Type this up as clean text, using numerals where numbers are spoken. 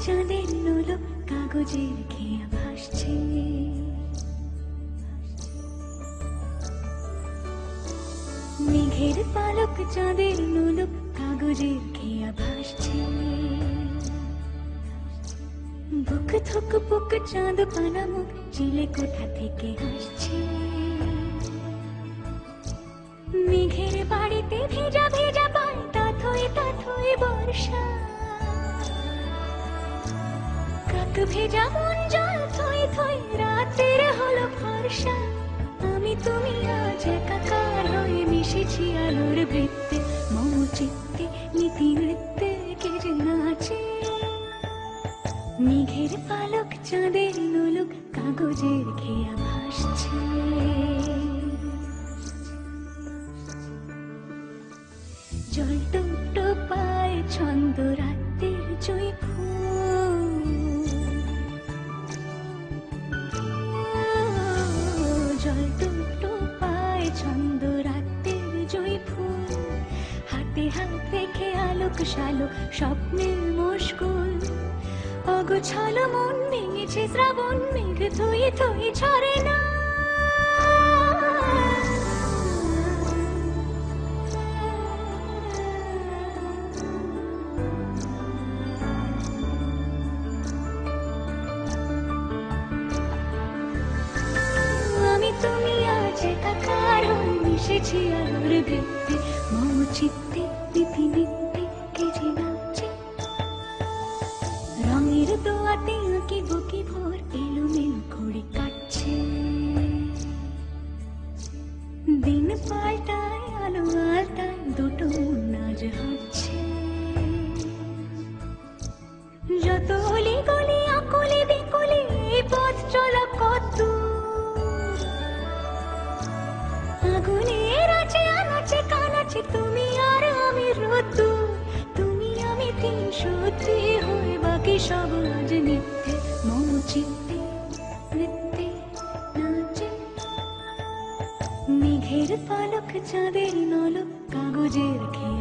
চাঁদের নোলক কাগজের খেয়া ভাসছে। মেঘের পালক চাঁদের নোলক কাগজের খেয়া ভাসছে। বুক থুক বুক চাঁদ পানা মুখ চিলে কোথা থেকে হাসছে। মেঘের বাড়িতে ভেজা ভেজা পায় তাথই বর্ষা। কাক ভেজা মন জল থই থই রাতের হলো ফর্সা। আমি তুমি আজ একাকার হয়ে মিশেছি আলোর বৃত্তে। মম চিত্তে নীতি নৃত্যে কে যে নাচে। মেঘের পালক চাঁদের নোলক কাগজের খেয়া ভাসছে। জল টুকটো পায় ছন্দ রাতের জয় ফুল। জল টুকটো পায় ছন্দ রাতের জয় ফুল। হাতে হাত রেখে আলোক শালো স্বপ্নের মুশকুল। অগোছাল মন ভেঙেছে শ্রাবণ মেঘ থই থই ঝরে না। আমি তুমি আজ একাকার হয়ে মিশেছি আলোর বৃত্তে। মম চিত্তে নীতি নিত্যে কে যে নাচে। রঙের দোয়াতে আঁকি বুকি ভোর এলোমেলো ঘড়ি কাটছে। দিন পাল্টায় আলো আলতায় দুটো নাচ হচ্ছে। যত অলি গলি আকুলি বিকুলি এই পথ চলা কত। আগুনের আছে আনাচে কানাচে তুমি আর আমি রতু। তুমি আমি তিন সত্যি হয়ে বাকি সব আজ নিত্যে। মম চিত্তে নৃত্যে নাচে। মেঘের পালক চাঁদের নলক কাগজের খেয়া